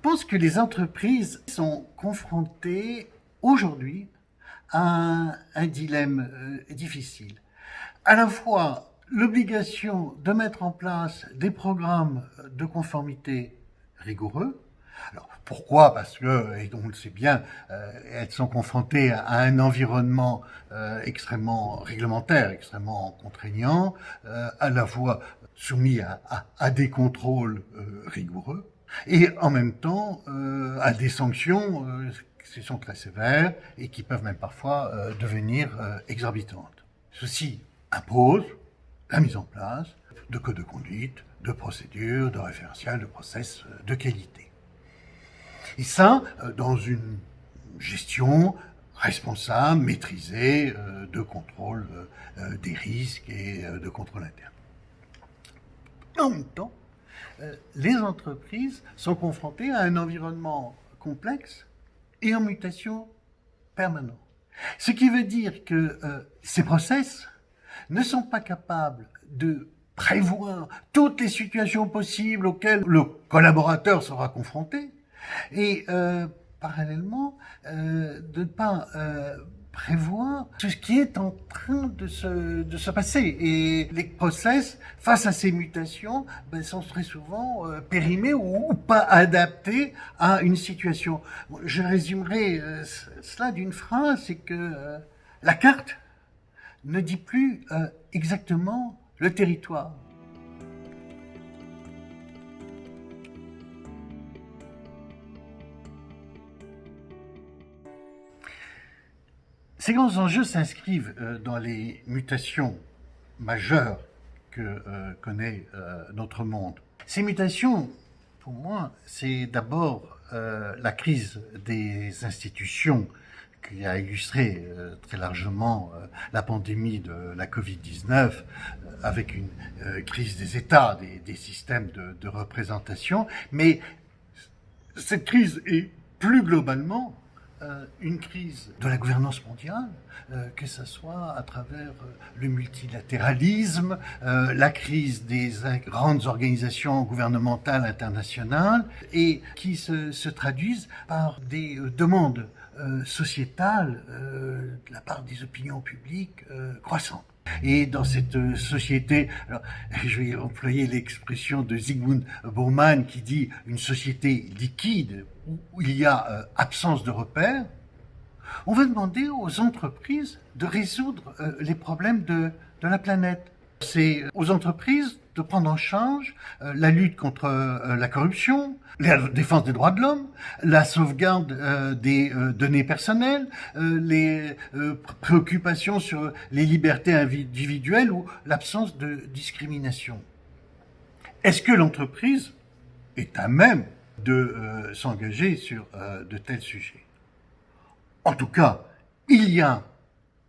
pense que les entreprises sont confrontées aujourd'hui à un dilemme difficile. À la fois, l'obligation de mettre en place des programmes de conformité rigoureux. Alors, pourquoi? Parce que, et on le sait bien, elles sont confrontées à un environnement extrêmement réglementaire, extrêmement contraignant, à la fois soumis à des contrôles rigoureux, et en même temps à des sanctions qui sont très sévères et qui peuvent même parfois devenir exorbitantes. Ceci impose la mise en place de codes de conduite, de procédures, de référentiels, de process de qualité. Et ça, dans une gestion responsable, maîtrisée, de contrôle des risques et de contrôle interne. En même temps, les entreprises sont confrontées à un environnement complexe et en mutation permanente. Ce qui veut dire que ces process ne sont pas capables de prévoir toutes les situations possibles auxquelles le collaborateur sera confronté et parallèlement de ne pas prévoir ce qui est en train de se passer. Et les process, face à ces mutations, sont très souvent périmés ou pas adaptés à une situation. Je résumerai cela d'une phrase, c'est que la carte ne dit plus exactement le territoire. Ces grands enjeux s'inscrivent dans les mutations majeures que connaît notre monde. Ces mutations, pour moi, c'est d'abord la crise des institutions qui a illustré très largement la pandémie de la Covid-19 avec une crise des États, des systèmes de représentation. Mais cette crise est plus globalement une crise de la gouvernance mondiale, que ce soit à travers le multilatéralisme, la crise des grandes organisations gouvernementales internationales, et qui se traduisent par des demandes sociétales de la part des opinions publiques croissantes. Et dans cette société, alors, je vais employer l'expression de Zygmunt Bauman qui dit une société liquide où il y a absence de repères, on va demander aux entreprises de résoudre les problèmes de la planète. C'est aux entreprises de prendre en charge la lutte contre la corruption, la défense des droits de l'homme, la sauvegarde des données personnelles, les préoccupations sur les libertés individuelles ou l'absence de discrimination. Est-ce que l'entreprise est à même de s'engager sur de tels sujets? En tout cas, il y a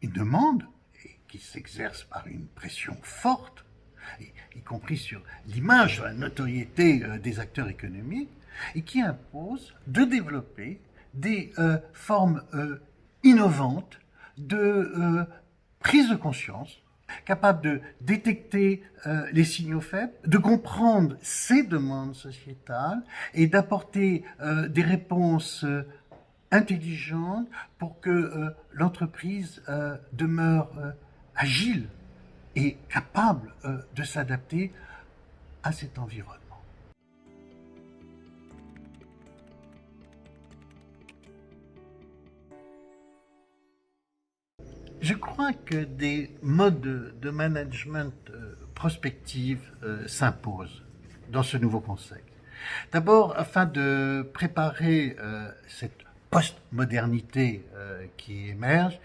une demande qui s'exerce par une pression forte, y compris sur l'image, sur la notoriété des acteurs économiques, et qui impose de développer des formes innovantes de prise de conscience, capables de détecter les signaux faibles, de comprendre ces demandes sociétales et d'apporter des réponses intelligente pour que l'entreprise demeure agile et capable de s'adapter à cet environnement. Je crois que des modes de management prospectifs s'imposent dans ce nouveau contexte. D'abord, afin de préparer cette post-modernité qui émerge,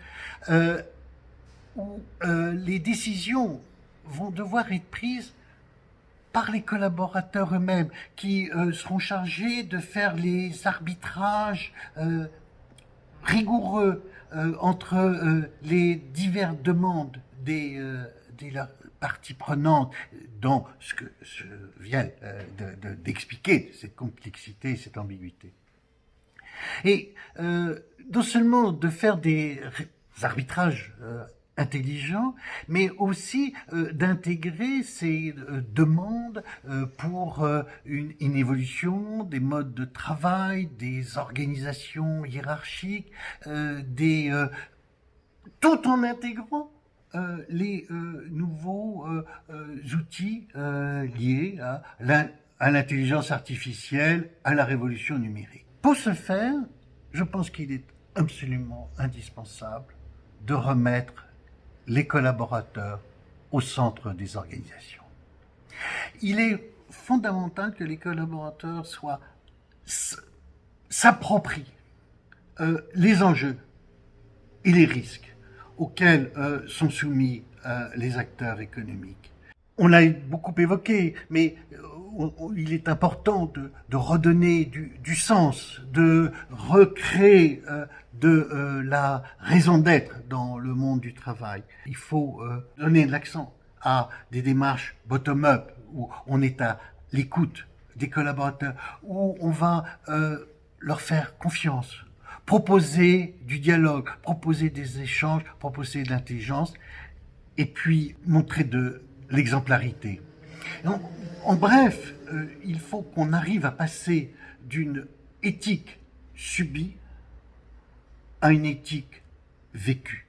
où les décisions vont devoir être prises par les collaborateurs eux-mêmes, qui seront chargés de faire les arbitrages rigoureux entre les diverses demandes des parties prenantes dans ce que je viens d'expliquer, cette complexité, cette ambiguïté. Et non seulement de faire des arbitrages intelligent, mais aussi d'intégrer ces demandes pour une évolution des modes de travail, des organisations hiérarchiques, tout en intégrant les nouveaux outils liés à l'intelligence artificielle, à la révolution numérique. Pour ce faire, je pense qu'il est absolument indispensable de remettre les collaborateurs au centre des organisations. Il est fondamental que les collaborateurs s'approprient les enjeux et les risques auxquels sont soumis les acteurs économiques. On l'a beaucoup évoqué, mais il est important de redonner du sens, de recréer de la raison d'être dans le monde du travail. Il faut donner l'accent à des démarches bottom-up, où on est à l'écoute des collaborateurs, où on va leur faire confiance, proposer du dialogue, proposer des échanges, proposer de l'intelligence, et puis montrer de l'exemplarité. En bref, il faut qu'on arrive à passer d'une éthique subie à une éthique vécue.